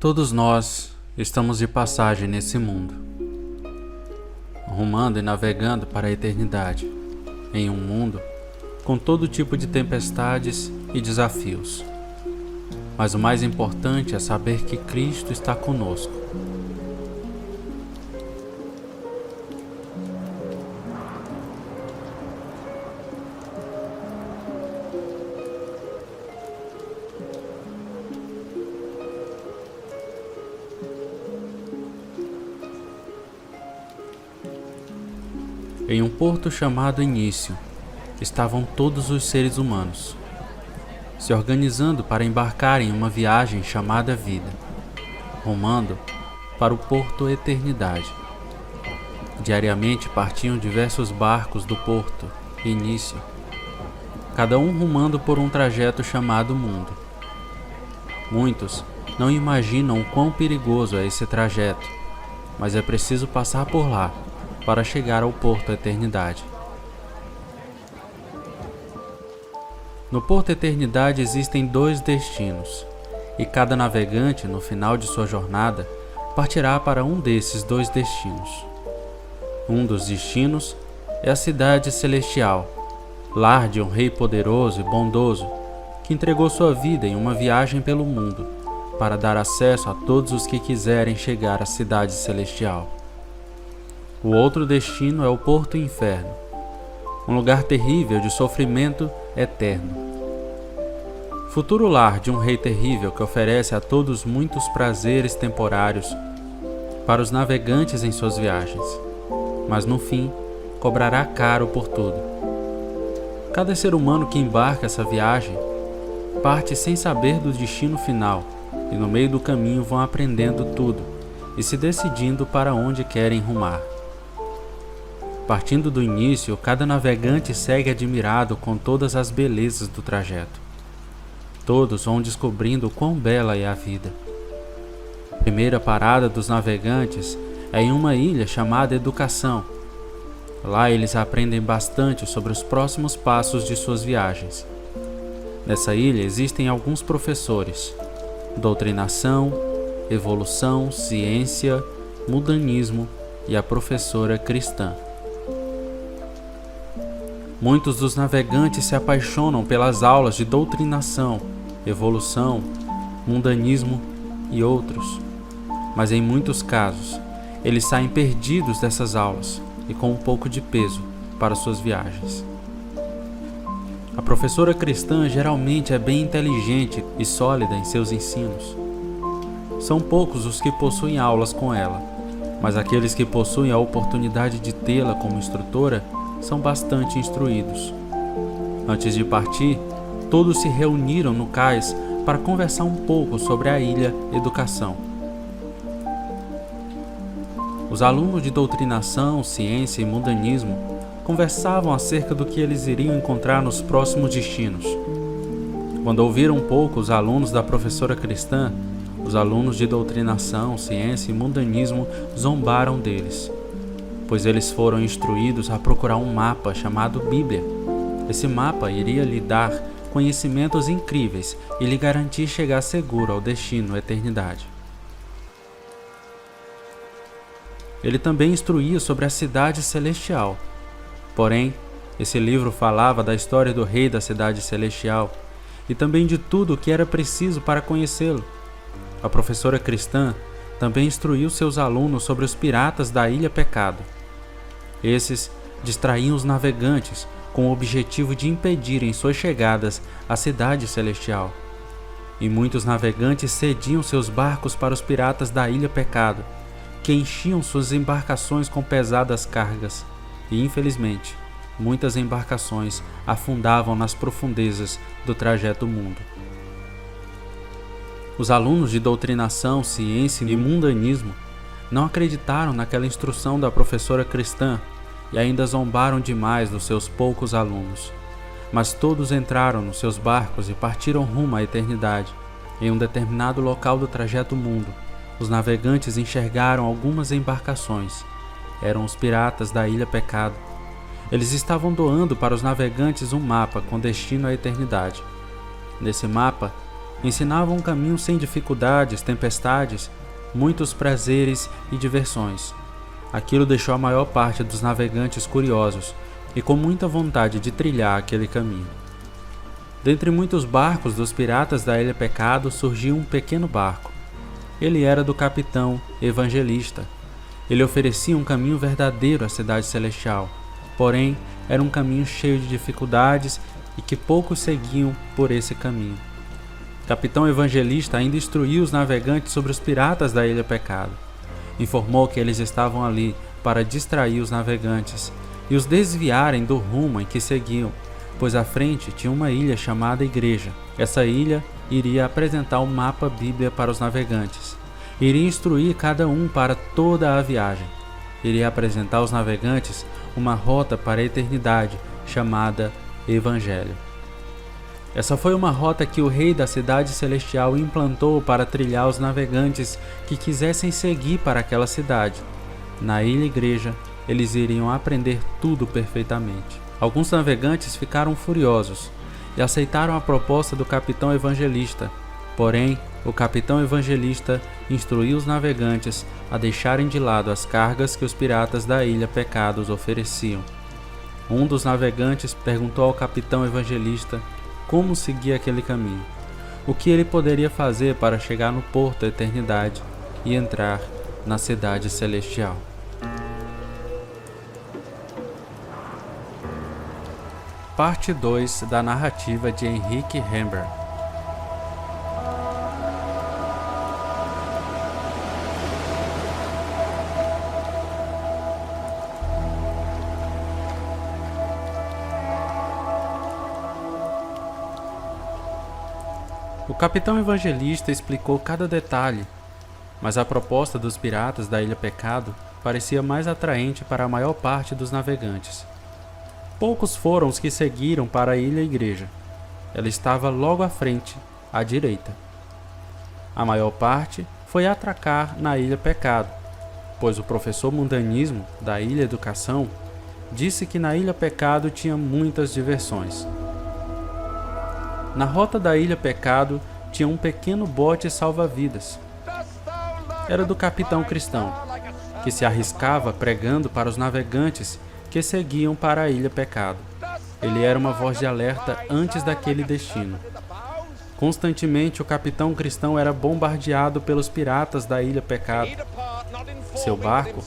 Todos nós estamos de passagem nesse mundo, rumando e navegando para a eternidade, em um mundo com todo tipo de tempestades e desafios. Mas o mais importante é saber que Cristo está conosco. Em um porto chamado Início, estavam todos os seres humanos, se organizando para embarcar em uma viagem chamada vida, rumando para o porto Eternidade. Diariamente partiam diversos barcos do porto Início, cada um rumando por um trajeto chamado mundo. Muitos não imaginam o quão perigoso é esse trajeto, mas é preciso passar por lá para chegar ao porto Eternidade. No porto Eternidade existem 2 destinos, e cada navegante, no final de sua jornada, partirá para um desses 2 destinos. Um dos destinos é a Cidade Celestial, lar de um rei poderoso e bondoso, que entregou sua vida em uma viagem pelo mundo, para dar acesso a todos os que quiserem chegar à Cidade Celestial. O outro destino é o Porto Inferno, um lugar terrível de sofrimento eterno. Futuro lar de um rei terrível que oferece a todos muitos prazeres temporários para os navegantes em suas viagens, mas no fim cobrará caro por tudo. Cada ser humano que embarca essa viagem parte sem saber do destino final e no meio do caminho vão aprendendo tudo e se decidindo para onde querem rumar. Partindo do início, cada navegante segue admirado com todas as belezas do trajeto. Todos vão descobrindo quão bela é a vida. A primeira parada dos navegantes é em uma ilha chamada Educação. Lá eles aprendem bastante sobre os próximos passos de suas viagens. Nessa ilha existem alguns professores: doutrinação, evolução, ciência, mundanismo e a professora cristã. Muitos dos navegantes se apaixonam pelas aulas de doutrinação, evolução, mundanismo e outros, mas em muitos casos, eles saem perdidos dessas aulas e com um pouco de peso para suas viagens. A professora cristã geralmente é bem inteligente e sólida em seus ensinos. São poucos os que possuem aulas com ela, mas aqueles que possuem a oportunidade de tê-la como instrutora são bastante instruídos. Antes de partir, todos se reuniram no cais para conversar um pouco sobre a ilha Educação. Os alunos de doutrinação, ciência e mundanismo conversavam acerca do que eles iriam encontrar nos próximos destinos. Quando ouviram um pouco os alunos da professora cristã, os alunos de doutrinação, ciência e mundanismo zombaram deles, pois eles foram instruídos a procurar um mapa chamado Bíblia. Esse mapa iria lhe dar conhecimentos incríveis e lhe garantir chegar seguro ao destino Eternidade. Ele também instruía sobre a Cidade Celestial. Porém, esse livro falava da história do rei da Cidade Celestial e também de tudo o que era preciso para conhecê-lo. A professora cristã também instruiu seus alunos sobre os piratas da Ilha Pecado. Esses distraíam os navegantes com o objetivo de impedirem suas chegadas à Cidade Celestial. E muitos navegantes cediam seus barcos para os piratas da Ilha Pecado, que enchiam suas embarcações com pesadas cargas, e infelizmente, muitas embarcações afundavam nas profundezas do trajeto mundo. Os alunos de doutrinação, ciência e mundanismo não acreditaram naquela instrução da professora cristã e ainda zombaram demais dos seus poucos alunos. Mas todos entraram nos seus barcos e partiram rumo à eternidade. Em um determinado local do trajeto mundo, os navegantes enxergaram algumas embarcações. Eram os piratas da Ilha Pecado. Eles estavam doando para os navegantes um mapa com destino à eternidade. Nesse mapa, Ensinavam um caminho sem dificuldades, tempestades, muitos prazeres e diversões. Aquilo deixou a maior parte dos navegantes curiosos e com muita vontade de trilhar aquele caminho. Dentre muitos barcos dos piratas da Ilha Pecado surgiu um pequeno barco. Ele era do capitão Evangelista. Ele oferecia um caminho verdadeiro à cidade celestial, porém era um caminho cheio de dificuldades e que poucos seguiam por esse caminho. O capitão Evangelista ainda instruiu os navegantes sobre os piratas da Ilha Pecado. Informou que eles estavam ali para distrair os navegantes e os desviarem do rumo em que seguiam, pois à frente tinha uma ilha chamada Igreja. Essa ilha iria apresentar um mapa bíblia para os navegantes. Iria instruir cada um para toda a viagem. Iria apresentar aos navegantes uma rota para a eternidade, chamada Evangelho. Essa foi uma rota que o rei da cidade celestial implantou para trilhar os navegantes que quisessem seguir para aquela cidade. Na ilha Igreja, eles iriam aprender tudo perfeitamente. Alguns navegantes ficaram furiosos e aceitaram a proposta do capitão Evangelista. Porém, o capitão Evangelista instruiu os navegantes a deixarem de lado as cargas que os piratas da Ilha Pecados ofereciam. Um dos navegantes perguntou ao capitão Evangelista como seguir aquele caminho, o que ele poderia fazer para chegar no porto da eternidade e entrar na cidade celestial. Parte 2 da narrativa de Henrik Hamber. O capitão Evangelista explicou cada detalhe, mas a proposta dos piratas da Ilha Pecado parecia mais atraente para a maior parte dos navegantes. Poucos foram os que seguiram para a Ilha Igreja. Ela estava logo à frente, à direita. A maior parte foi atracar na Ilha Pecado, pois o professor mundanismo da Ilha Educação disse que na Ilha Pecado tinha muitas diversões. Na rota da Ilha Pecado tinha um pequeno bote salva-vidas. Era do capitão cristão, que se arriscava pregando para os navegantes que seguiam para a Ilha Pecado. Ele era uma voz de alerta antes daquele destino. Constantemente o capitão cristão era bombardeado pelos piratas da Ilha Pecado. Seu barco,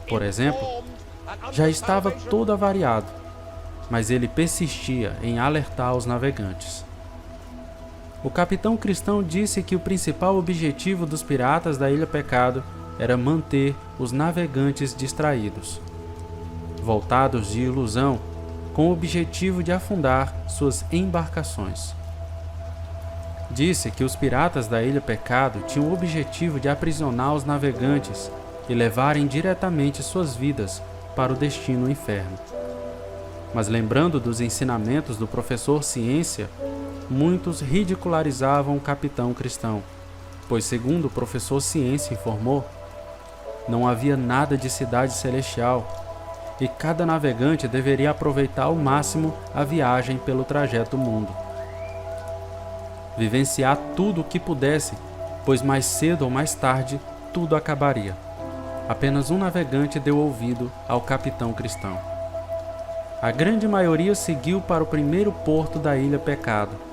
por exemplo, já estava todo avariado, mas ele persistia em alertar os navegantes. O capitão cristão disse que o principal objetivo dos piratas da Ilha Pecado era manter os navegantes distraídos, voltados de ilusão, com o objetivo de afundar suas embarcações. Disse que os piratas da Ilha Pecado tinham o objetivo de aprisionar os navegantes e levarem diretamente suas vidas para o destino inferno. Mas lembrando dos ensinamentos do professor Ciência, muitos ridicularizavam o capitão cristão, pois, segundo o professor Ciência informou, não havia nada de cidade celestial e cada navegante deveria aproveitar ao máximo a viagem pelo trajeto mundo. Vivenciar tudo o que pudesse, pois mais cedo ou mais tarde tudo acabaria. Apenas um navegante deu ouvido ao capitão cristão. A grande maioria seguiu para o primeiro porto da Ilha Pecado.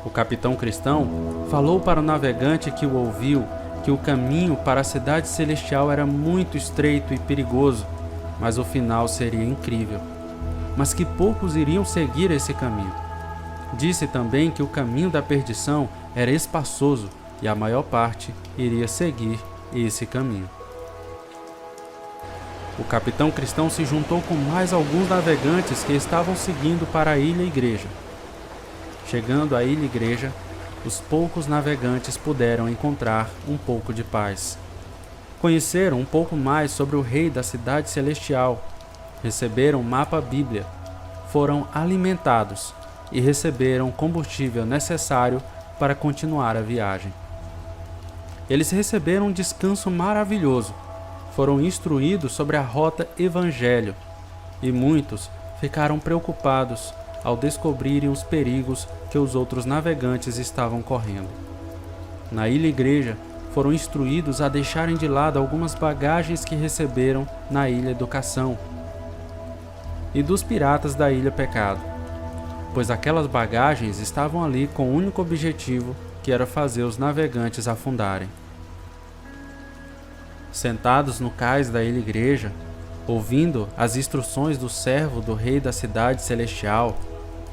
O capitão cristão falou para o navegante que o ouviu que o caminho para a cidade celestial era muito estreito e perigoso, mas o final seria incrível, mas que poucos iriam seguir esse caminho. Disse também que o caminho da perdição era espaçoso e a maior parte iria seguir esse caminho. O capitão cristão se juntou com mais alguns navegantes que estavam seguindo para a Ilha Igreja. Chegando à Ilha Igreja, os poucos navegantes puderam encontrar um pouco de paz. Conheceram um pouco mais sobre o rei da cidade celestial, receberam o mapa bíblia, foram alimentados e receberam o combustível necessário para continuar a viagem. Eles receberam um descanso maravilhoso, foram instruídos sobre a rota Evangelho e muitos ficaram preocupados ao descobrirem os perigos que os outros navegantes estavam correndo. Na Ilha Igreja, foram instruídos a deixarem de lado algumas bagagens que receberam na Ilha Educação e dos piratas da Ilha Pecado, pois aquelas bagagens estavam ali com o único objetivo, que era fazer os navegantes afundarem. Sentados no cais da Ilha Igreja, ouvindo as instruções do servo do rei da cidade celestial,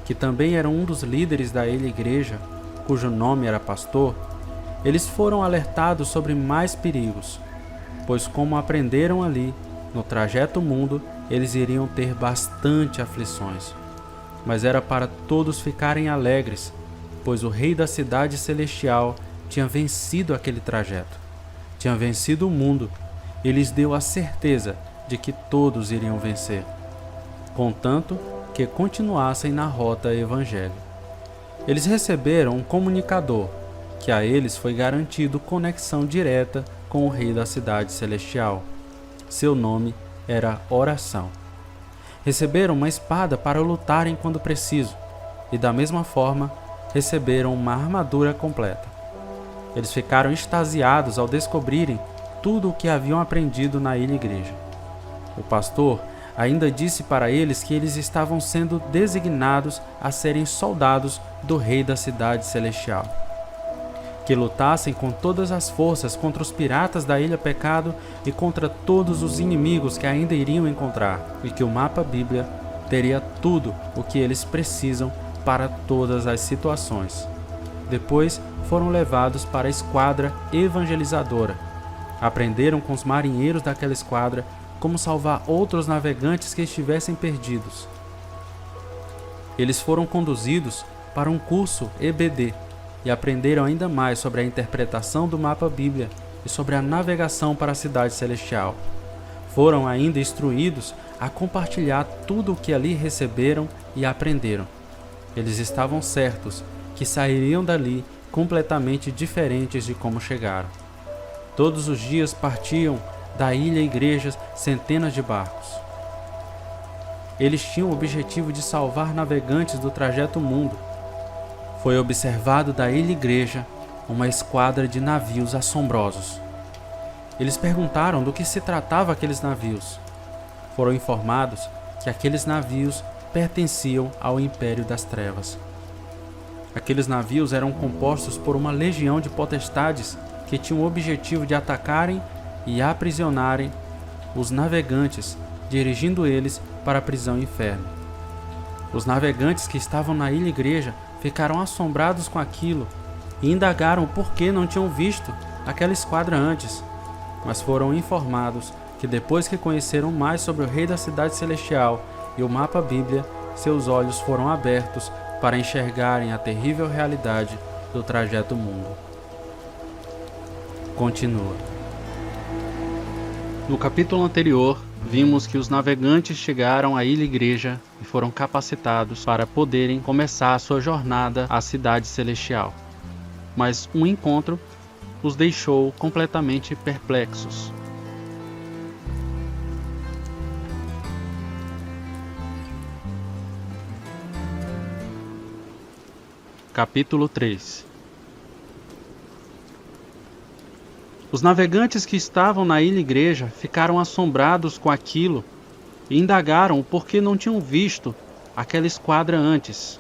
que também era um dos líderes da Ilha Igreja, cujo nome era Pastor, eles foram alertados sobre mais perigos, pois como aprenderam ali, no trajeto mundo, eles iriam ter bastante aflições. Mas era para todos ficarem alegres, pois o rei da cidade celestial tinha vencido aquele trajeto, tinha vencido o mundo e lhes deu a certeza de que todos iriam vencer, contanto que continuassem na rota evangelho. Eles receberam um comunicador, que a eles foi garantido conexão direta com o rei da cidade celestial. Seu nome era Oração. Receberam uma espada para lutarem quando preciso, e da mesma forma, receberam uma armadura completa. Eles ficaram extasiados ao descobrirem tudo o que haviam aprendido na Ilha Igreja. O pastor ainda disse para eles que eles estavam sendo designados a serem soldados do rei da cidade celestial, que lutassem com todas as forças contra os piratas da Ilha Pecado e contra todos os inimigos que ainda iriam encontrar, e que o mapa Bíblia teria tudo o que eles precisam para todas as situações. Depois foram levados para a esquadra evangelizadora. Aprenderam com os marinheiros daquela esquadra como salvar outros navegantes que estivessem perdidos. Eles foram conduzidos para um curso EBD e aprenderam ainda mais sobre a interpretação do mapa Bíblia e sobre a navegação para a cidade celestial. Foram ainda instruídos a compartilhar tudo o que ali receberam e aprenderam. Eles estavam certos que sairiam dali completamente diferentes de como chegaram. Todos os dias partiam da Ilha Igreja centenas de barcos. Eles tinham o objetivo de salvar navegantes do trajeto mundo. Foi observado da Ilha Igreja uma esquadra de navios assombrosos. Eles perguntaram do que se tratava aqueles navios. Foram informados que aqueles navios pertenciam ao Império das Trevas. Aqueles navios eram compostos por uma legião de potestades que tinham o objetivo de atacarem e aprisionarem os navegantes, dirigindo eles para a prisão inferno. Os navegantes que estavam na Ilha Igreja ficaram assombrados com aquilo e indagaram por que não tinham visto aquela esquadra antes, mas foram informados que depois que conheceram mais sobre o Rei da Cidade Celestial e o mapa Bíblia, seus olhos foram abertos para enxergarem a terrível realidade do trajeto mundo. Continua. No capítulo anterior, vimos que os navegantes chegaram à Ilha Igreja e foram capacitados para poderem começar a sua jornada à Cidade Celestial. Mas um encontro os deixou completamente perplexos. Capítulo 3. Os navegantes que estavam na Ilha Igreja ficaram assombrados com aquilo e indagaram o porquê não tinham visto aquela esquadra antes.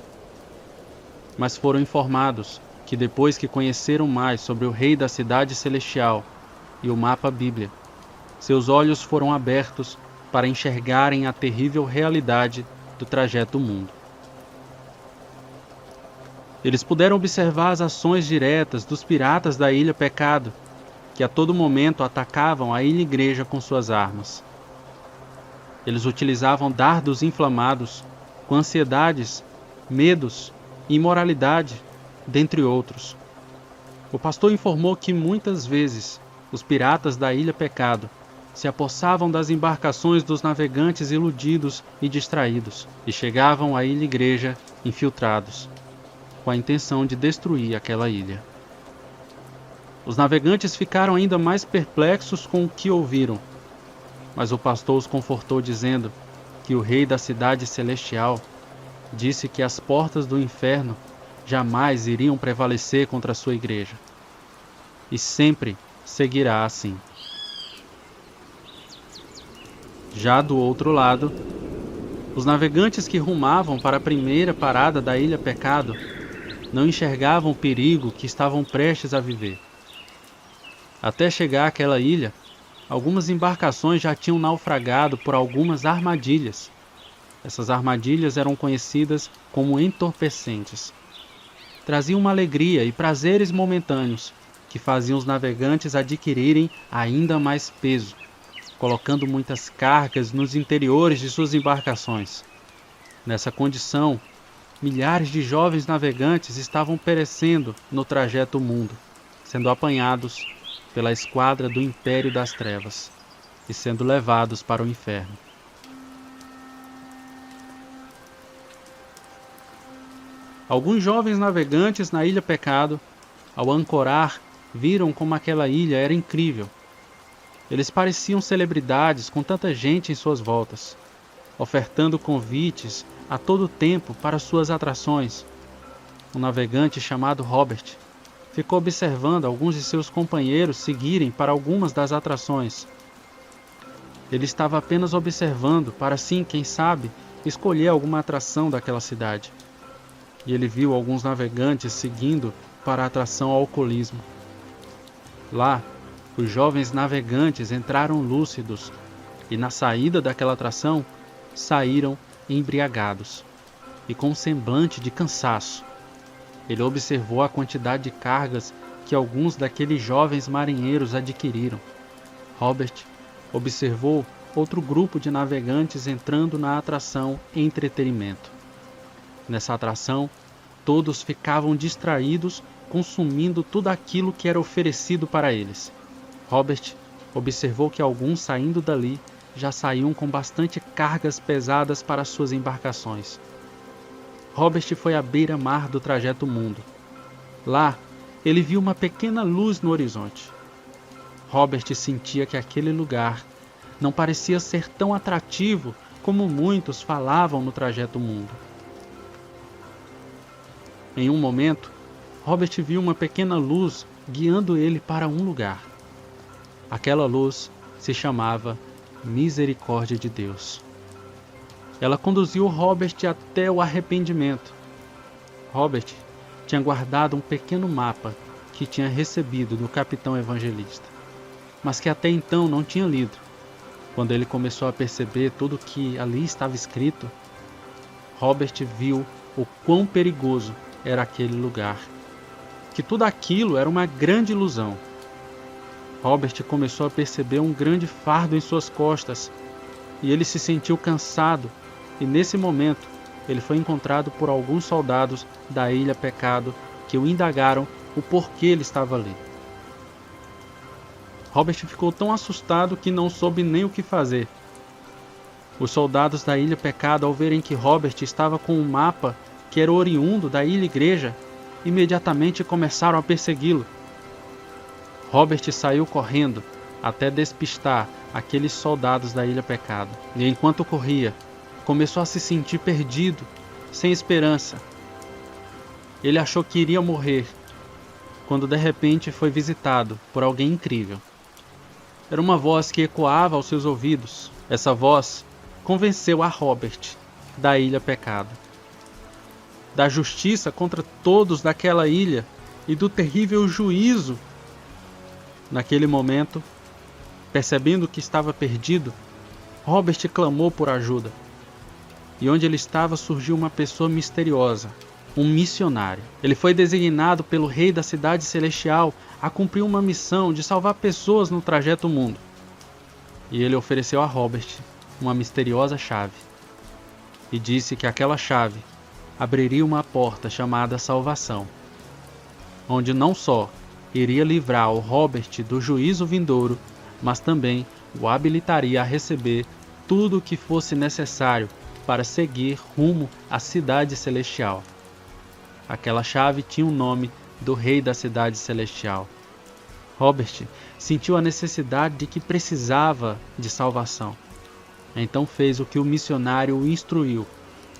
Mas foram informados que depois que conheceram mais sobre o Rei da Cidade Celestial e o mapa Bíblia, seus olhos foram abertos para enxergarem a terrível realidade do trajeto mundo. Eles puderam observar as ações diretas dos piratas da Ilha Pecado, que a todo momento atacavam a Ilha Igreja com suas armas. Eles utilizavam dardos inflamados, com ansiedades, medos e imoralidade, dentre outros. O pastor informou que muitas vezes os piratas da Ilha Pecado se apossavam das embarcações dos navegantes iludidos e distraídos e chegavam à Ilha Igreja infiltrados, com a intenção de destruir aquela ilha. Os navegantes ficaram ainda mais perplexos com o que ouviram, mas o pastor os confortou dizendo que o Rei da Cidade Celestial Disse que as portas do inferno jamais iriam prevalecer contra a sua igreja. E sempre seguirá assim. Já do outro lado, os navegantes que rumavam para a primeira parada da Ilha Pecado não enxergavam o perigo que estavam prestes a viver. Até chegar àquela ilha, algumas embarcações já tinham naufragado por algumas armadilhas. Essas armadilhas eram conhecidas como entorpecentes. Traziam uma alegria e prazeres momentâneos que faziam os navegantes adquirirem ainda mais peso, colocando muitas cargas nos interiores de suas embarcações. Nessa condição, milhares de jovens navegantes estavam perecendo no trajeto mundo, sendo apanhados pela esquadra do Império das Trevas e sendo levados para o inferno. Alguns jovens navegantes na Ilha Pecado, ao ancorar, viram como aquela ilha era incrível. Eles pareciam celebridades com tanta gente em suas voltas, ofertando convites a todo tempo para suas atrações. Um navegante chamado Robert ficou observando alguns de seus companheiros seguirem para algumas das atrações. Ele estava apenas observando para assim, quem sabe, escolher alguma atração daquela cidade. E ele viu alguns navegantes seguindo para a atração ao alcoolismo. Lá, os jovens navegantes entraram lúcidos e na saída daquela atração saíram embriagados e com um semblante de cansaço. Ele observou a quantidade de cargas que alguns daqueles jovens marinheiros adquiriram. Robert observou outro grupo de navegantes entrando na atração entretenimento. Nessa atração, todos ficavam distraídos, consumindo tudo aquilo que era oferecido para eles. Robert observou que alguns saindo dali já saíam com bastante cargas pesadas para suas embarcações. Robert foi à beira-mar do trajeto mundo. Lá, ele viu uma pequena luz no horizonte. Robert sentia que aquele lugar não parecia ser tão atrativo como muitos falavam no trajeto mundo. Em um momento, Robert viu uma pequena luz guiando ele para um lugar. Aquela luz se chamava Misericórdia de Deus. Ela conduziu Robert até o arrependimento. Robert tinha guardado um pequeno mapa que tinha recebido do capitão evangelista, mas que até então não tinha lido. Quando ele começou a perceber tudo que ali estava escrito, Robert viu o quão perigoso era aquele lugar, que tudo aquilo era uma grande ilusão. Robert começou a perceber um grande fardo em suas costas e ele se sentiu cansado, e nesse momento ele foi encontrado por alguns soldados da Ilha Pecado que o indagaram o porquê ele estava ali. Robert ficou tão assustado que não soube nem o que fazer. Os soldados da Ilha Pecado, ao verem que Robert estava com um mapa que era oriundo da Ilha Igreja, imediatamente começaram a persegui-lo. Robert saiu correndo até despistar aqueles soldados da Ilha Pecado. E enquanto corria, começou a se sentir perdido, sem esperança. Ele achou que iria morrer, quando de repente foi visitado por alguém incrível. Era uma voz que ecoava aos seus ouvidos. Essa voz convenceu a Robert da Ilha Pecado, da justiça contra todos daquela ilha e do terrível juízo. Naquele momento, percebendo que estava perdido, Robert clamou por ajuda. E onde ele estava surgiu uma pessoa misteriosa, um missionário. Ele foi designado pelo rei da cidade celestial a cumprir uma missão de salvar pessoas no trajeto mundo. E ele ofereceu a Robert uma misteriosa chave. E disse que aquela chave abriria uma porta chamada salvação, onde não só iria livrar o Robert do juízo vindouro, mas também o habilitaria a receber tudo o que fosse necessário para seguir rumo à cidade celestial. Aquela chave tinha o nome do rei da cidade celestial. Robert sentiu a necessidade de que precisava de salvação. Então fez o que o missionário o instruiu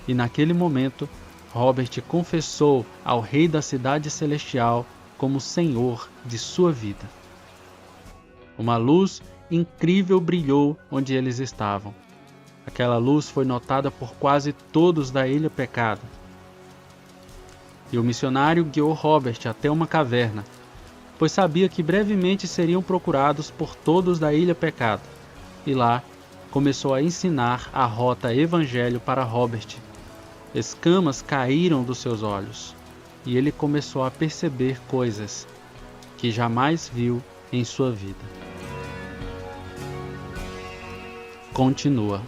E naquele momento, Robert confessou ao Rei da Cidade Celestial como Senhor de sua vida. Uma luz incrível brilhou onde eles estavam. Aquela luz foi notada por quase todos da Ilha Pecada. E o missionário guiou Robert até uma caverna, pois sabia que brevemente seriam procurados por todos da Ilha Pecada. E lá, começou a ensinar a rota evangelho para Robert. Escamas caíram dos seus olhos, e ele começou a perceber coisas que jamais viu em sua vida. Continua.